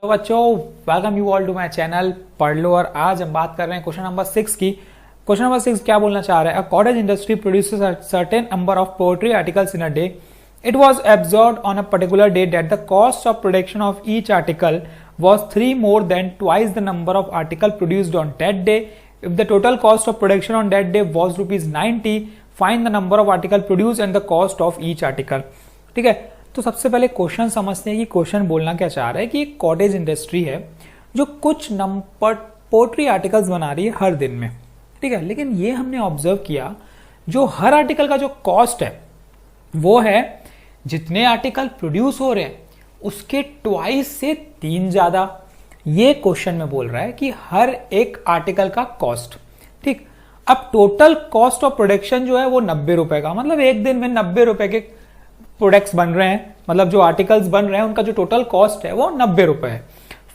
तो बच्चों welcome you all to my channel पढ़ लो। और आज हम बात कर रहे हैं क्वेश्चन नंबर 6 की। क्वेश्चन नंबर 6 क्या बोलना चाह रहा है? A cottage industry produces a certain number of poetry articles in a day. It was observed on a particular day that the cost of production of each article was 3 more than twice the number of articles produced on that day. If the total cost of production on that day was rupees 90, find the number of articles produced and the cost of each article. ठीक है, तो सबसे पहले question समझते हैं कि question बोलना क्या चाह रहा है कि एक कॉटेज इंडस्ट्री है जो कुछ नंबर पोएट्री आर्टिकल्स बना रही है हर दिन में। ठीक है, लेकिन ये हमने ऑब्जर्व किया जो हर आर्टिकल का जो कॉस्ट है वो है जितने आर्टिकल प्रोड्यूस हो रहे हैं उसके ट्वाइस से 3 ज्यादा। ये क्वेश्चन में बोल रहा है कि हर एक आर्टिकल का कॉस्ट। ठीक, अब टोटल कॉस्ट ऑफ प्रोडक्शन जो है वो 90 रुपए का, मतलब एक दिन में 90 रुपए के प्रोडक्ट्स बन रहे हैं, मतलब जो आर्टिकल्स बन रहे हैं उनका जो टोटल कॉस्ट है वो 90 रुपए है।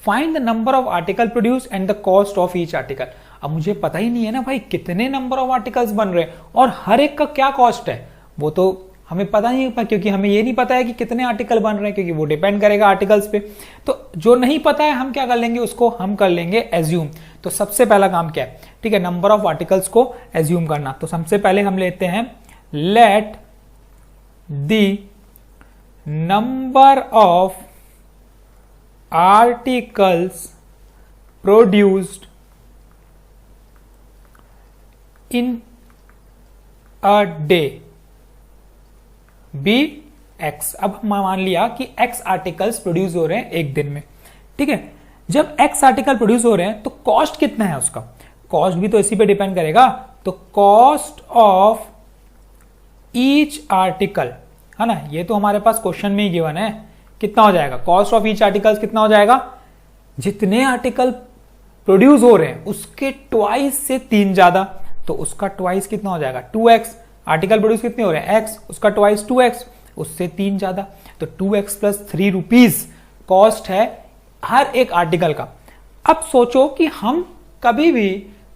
Find the number of article produce and the cost of each article. अब मुझे पता ही नहीं है ना भाई कितने नंबर ऑफ आर्टिकल्स बन रहे हैं और हर एक का क्या कॉस्ट है, वो तो हमें पता नहीं है, क्योंकि हमें ये नहीं पता है कि कितने आर्टिकल बन रहे हैं, क्योंकि वो डिपेंड करेगा आर्टिकल्स पे। तो जो नहीं पता है हम क्या कर लेंगे, उसको हम कर लेंगे एज्यूम। तो सबसे पहला काम क्या है? ठीक है, नंबर ऑफ आर्टिकल्स को एज्यूम करना। तो सबसे पहले हम लेते हैं let the number of articles produced in a day be x. अब मान लिया कि एक्स आर्टिकल्स प्रोड्यूस हो रहे हैं एक दिन में। ठीक है, जब एक्स आर्टिकल प्रोड्यूस हो रहे हैं तो कॉस्ट कितना है उसका? कॉस्ट भी तो इसी पे डिपेंड करेगा। तो कॉस्ट ऑफ ईच आर्टिकल है ना, ये तो हमारे पास क्वेश्चन में ही गिवन है। कितना हो जाएगा कॉस्ट ऑफ ईच आर्टिकल्स? कितना हो जाएगा? जितने आर्टिकल प्रोड्यूस हो रहे हैं उसके ट्वाइस से 3 ज्यादा, तो उसका ट्वाइस कितना हो जाएगा? 2x। आर्टिकल प्रोड्यूस कितने हो रहे हैं? x, उसका ट्वाइस 2x, उससे 3 ज्यादा, तो 2x प्लस 3 रुपीज कॉस्ट है हर एक आर्टिकल का। अब सोचो कि हम कभी भी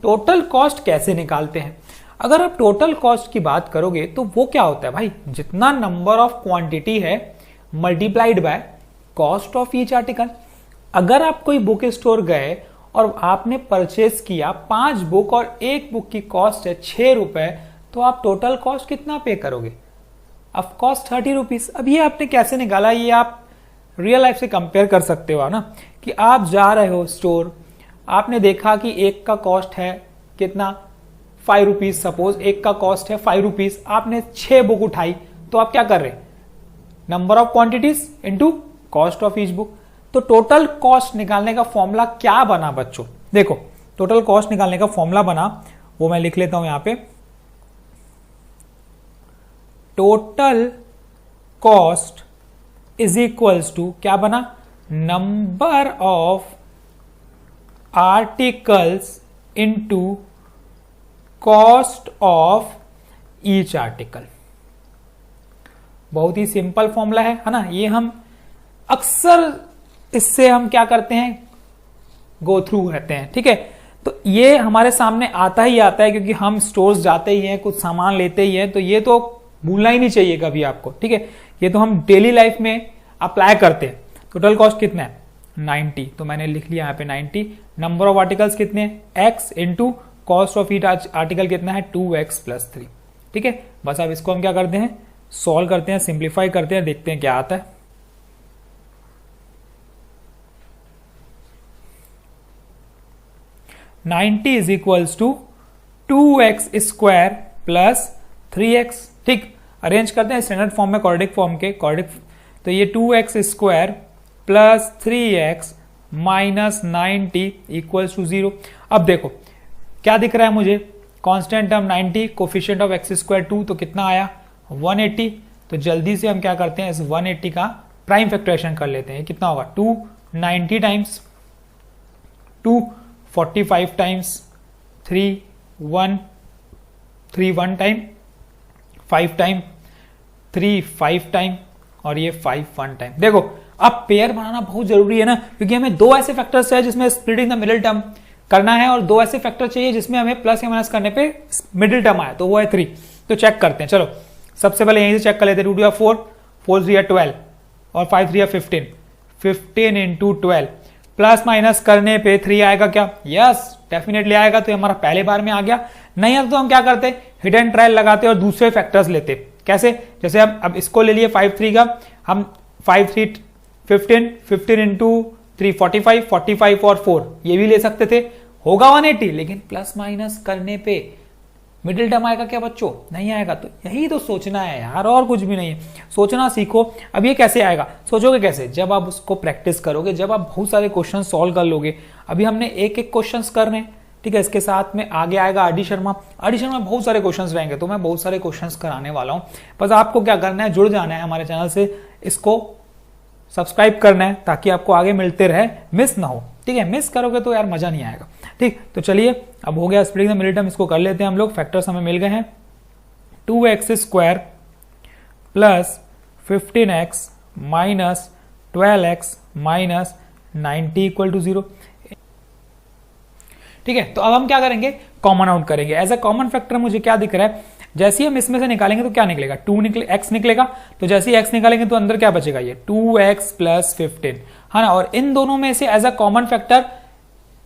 टोटल कॉस्ट कैसे निकालते हैं। अगर आप टोटल कॉस्ट की बात करोगे तो वो क्या होता है भाई, जितना नंबर ऑफ क्वांटिटी है multiplied by cost of each article. अगर आप कोई बुक स्टोर गए और आपने परचेज किया 5 बुक और एक बुक की कॉस्ट है 6 रुपए, तो आप टोटल कॉस्ट कितना पे करोगे? Of cost 30 rupees. अब ये आपने कैसे निकाला, ये आप रियल लाइफ से कंपेयर कर सकते हो ना, कि आप जा रहे हो स्टोर, आपने देखा कि एक का कॉस्ट है कितना 5 रुपीज, सपोज एक का कॉस्ट है 5 रुपीज, आपने 6 बुक उठाई, तो आप क्या कर रहे? Number of quantities into cost of each book. तो टोटल कॉस्ट निकालने का फॉर्मूला क्या बना बच्चों? देखो, टोटल कॉस्ट निकालने का फॉर्मूला बना, वो मैं लिख लेता हूं यहां पे। Total cost is equals to क्या बना? Number of articles into cost of each article. बहुत ही सिंपल फॉर्मूला है ना। ये हम अक्सर इससे हम क्या करते हैं, गो थ्रू रहते हैं। ठीक है, तो ये हमारे सामने आता ही आता है, क्योंकि हम स्टोर्स जाते ही हैं, कुछ सामान लेते ही हैं, तो ये तो भूलना ही नहीं चाहिए कभी आपको। ठीक है, ये तो हम डेली लाइफ में अप्लाई करते हैं। टोटल कॉस्ट कितना है? 90, तो मैंने लिख लिया यहाँ पे 90। नंबर ऑफ आर्टिकल्स कितने हैं? x into cost of each article कितना है? 2x plus 3। ठीक है, बस अब इसको हम क्या करते हैं, सॉल्व करते हैं, सिंप्लीफाई करते हैं, देखते हैं क्या आता है। Ninety is equals to 2x square plus 3x। ठीक, अरेंज करते हैं स्टैंडर्ड फॉर्म में, क्वाड्रेटिक फॉर्म के तो ये 2x square plus 3x minus 90 equals to 0। अब देखो क्या दिख रहा है मुझे, constant term 90, coefficient of x square 2, तो कितना आया? 180। तो जल्दी से हम क्या करते हैं, इस 180 का प्राइम फैक्टराइजेशन कर लेते हैं। कितना होगा? 290 times 245 times 3 1 time 5 time 3 5 time और ये 5 1 टाइम। देखो अब पेयर बनाना बहुत जरूरी है ना, क्योंकि हमें 2 ऐसे फैक्टर्स है जिसमें स्प्लिटिंग द मिडिल टर्म करना है और 2 ऐसे फैक्टर चाहिए जिसमें हमें प्लस या माइनस करने पे मिडिल टर्म आए, तो वो है 3। तो चेक करते हैं, चलो सबसे पहले यहीं से चेक कर लेते हैं। 2 4 4 3 12 और 5 3 15 15 इंटू 12 प्लस माइनस करने पे 3 आएगा क्या? यस डेफिनेटली आएगा। तो हमारा पहले बार में आ गया। नहीं है तो हम क्या करते, हिट एंड ट्रायल लगाते और दूसरे फैक्टर्स लेते। कैसे? जैसे हम अब इसको ले लिए 5 3 का, हम 5 3 15, 15 इंटू 3 45, 45 और 4 ये भी ले सकते थे, होगा 180। लेकिन प्लस माइनस करने पे मिडिल टर्म आएगा क्या बच्चों? नहीं आएगा। तो यही तो सोचना है यार, और कुछ भी नहीं है। सोचना सीखो। अब ये कैसे आएगा? सोचोगे कैसे? जब आप उसको प्रैक्टिस करोगे, जब आप बहुत सारे क्वेश्चन सॉल्व कर लोगे। अभी हमने एक एक क्वेश्चन करने, ठीक है। इसके साथ में आगे आएगा R D Sharma. R D Sharma बहुत सारे क्वेश्चन रहेंगे, तो मैं बहुत सारे क्वेश्चन कराने वाला हूं। बस आपको क्या करना है, जुड़ जाना है हमारे चैनल से, इसको सब्सक्राइब करना है ताकि आपको आगे मिलते रहे, मिस ना हो, ठीक है। मिस करोगे तो यार मजा नहीं आएगा, ठीक। तो चलिए अब हो गया स्प्लिटिंग द मिडिल टर्म, इसको कर लेते हैं हम लोग। फैक्टर्स हमें मिल गए हैं 2x² plus 15x minus 12x minus 90 equal to 0, ठीक है। तो अब हम क्या करेंगे, कॉमन आउट करेंगे। एज अ कॉमन फैक्टर मुझे क्या दिख रहा है, जैसे ही हम इसमें से निकालेंगे तो क्या निकलेगा, 2 x निकलेगा। तो जैसे ही x निकालेंगे तो अंदर क्या बचेगा, ये 2x प्लस 15, है ना। और इन दोनों में से एज अ कॉमन फैक्टर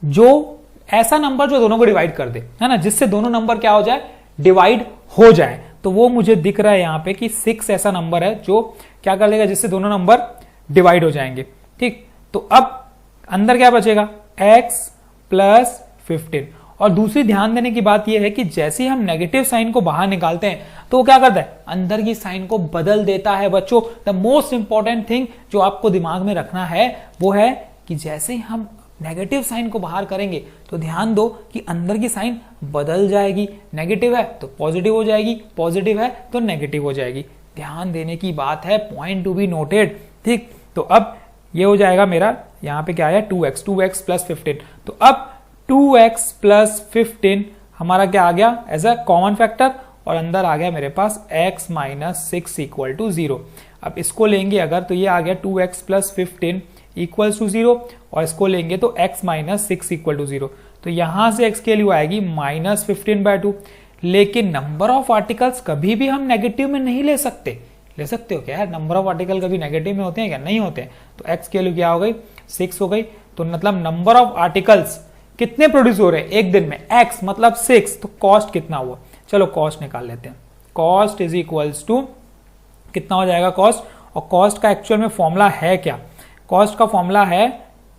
जो ऐसा नंबर जो दोनों को डिवाइड कर दे, है ना, जिससे दोनों नंबर क्या हो जाए, डिवाइड हो जाए। तो वो मुझे दिख रहा है यहाँ पे कि 6 ऐसा नंबर है जो क्या कर लेगा, जिससे दोनों नंबर डिवाइड हो जाएंगे, ठीक। तो अब अंदर क्या बचेगा, x प्लस 15। और दूसरी ध्यान देने की बात यह है कि जैसे ही हम नेगेटिव साइन को बाहर निकालते हैं तो वो क्या करता है, अंदर की साइन को बदल देता है बच्चों। द मोस्ट इंपॉर्टेंट थिंग जो आपको दिमाग में रखना है वो है कि जैसे ही हम नेगेटिव साइन को बाहर करेंगे तो ध्यान दो कि अंदर की साइन बदल जाएगी। नेगेटिव है तो पॉजिटिव हो जाएगी, पॉजिटिव है तो नेगेटिव हो जाएगी। ध्यान देने की बात है, पॉइंट टू बी नोटेड, ठीक। तो अब ये हो जाएगा मेरा, यहां पे क्या है, 2x प्लस 15। तो अब 2x प्लस 15 हमारा क्या आ गया, एज अ कॉमन फैक्टर, और अंदर आ गया मेरे पास x माइनस 6 इक्वल टू 0। अब इसको लेंगे अगर तो ये आ गया 2x प्लस 15 इक्वल्स टू 0, और इसको लेंगे तो x माइनस 6 इक्वल टू 0। तो यहां से x की वैल्यू आएगी माइनस 15/2। लेकिन नंबर ऑफ आर्टिकल्स कभी भी हम नेगेटिव में नहीं ले सकते। ले सकते हो क्या यार, नंबर ऑफ आर्टिकल कभी नेगेटिव में होते हैं क्या? नहीं होते हैं। तो x की वैल्यू क्या हो गई, 6 हो गई। तो मतलब नंबर ऑफ आर्टिकल्स कितने प्रोड्यूस हो रहे हैं एक दिन में, x मतलब 6। तो कॉस्ट कितना हुआ, चलो कॉस्ट निकाल लेते हैं। कॉस्ट इज इक्वल्स टू कितना हो जाएगा कॉस्ट, और कॉस्ट का एक्चुअल में फॉर्मूला है क्या, कॉस्ट का फॉर्मूला है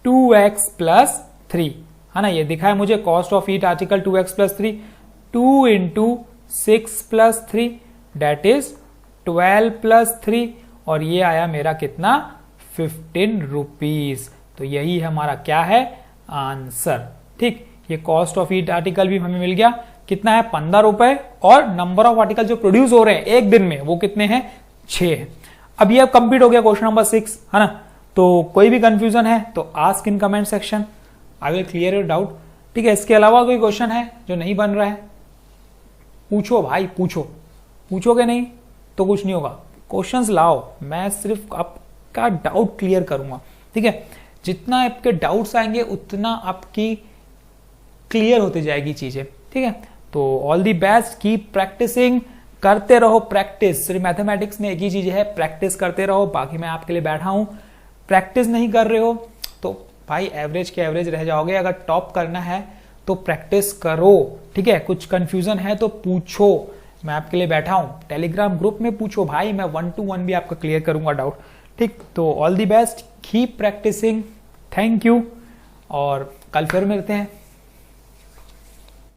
2x प्लस 3, है ना। ये दिखा है मुझे, cost of each article 2x plus 3, 2 into 6 plus 3 that is 12 plus 3, और ये आया मेरा कितना, 15 रुपीज। तो यही हमारा क्या है, आंसर, ठीक। ये कॉस्ट ऑफ ईच आर्टिकल भी हमें मिल गया, कितना है, 15 रुपए। और नंबर ऑफ आर्टिकल जो प्रोड्यूस हो रहे हैं एक दिन में वो कितने हैं, 6 है। अब ये कंप्लीट हो गया क्वेश्चन नंबर 6, है ना। तो कोई भी कंफ्यूजन है तो ask in comment section, I will clear your doubt, ठीक है। इसके अलावा कोई क्वेश्चन है जो नहीं बन रहा है, पूछो भाई, पूछोगे नहीं तो कुछ नहीं होगा। क्वेश्चंस लाओ, मैं सिर्फ आपका डाउट क्लियर करूंगा, ठीक है। जितना आपके डाउट्स आएंगे उतना आपकी क्लियर होती जाएगी चीजें, ठीक है। तो all the best, keep practising, करते रहो प्रैक्टिस। सिर्फ मैथमेटिक्स में एक ही चीज है, प्रैक्टिस करते रहो। बाकी मैं आपके लिए बैठा हूं। प्रैक्टिस नहीं कर रहे हो तो भाई एवरेज के एवरेज रह जाओगे। अगर टॉप करना है तो प्रैक्टिस करो, ठीक है। कुछ कंफ्यूजन है तो पूछो, मैं आपके लिए बैठा हूं। टेलीग्राम ग्रुप में पूछो भाई, मैं 1-to-1 भी आपका क्लियर करूंगा डाउट, ठीक। तो all the best, keep practising, thank you, और कल फिर मिलते हैं।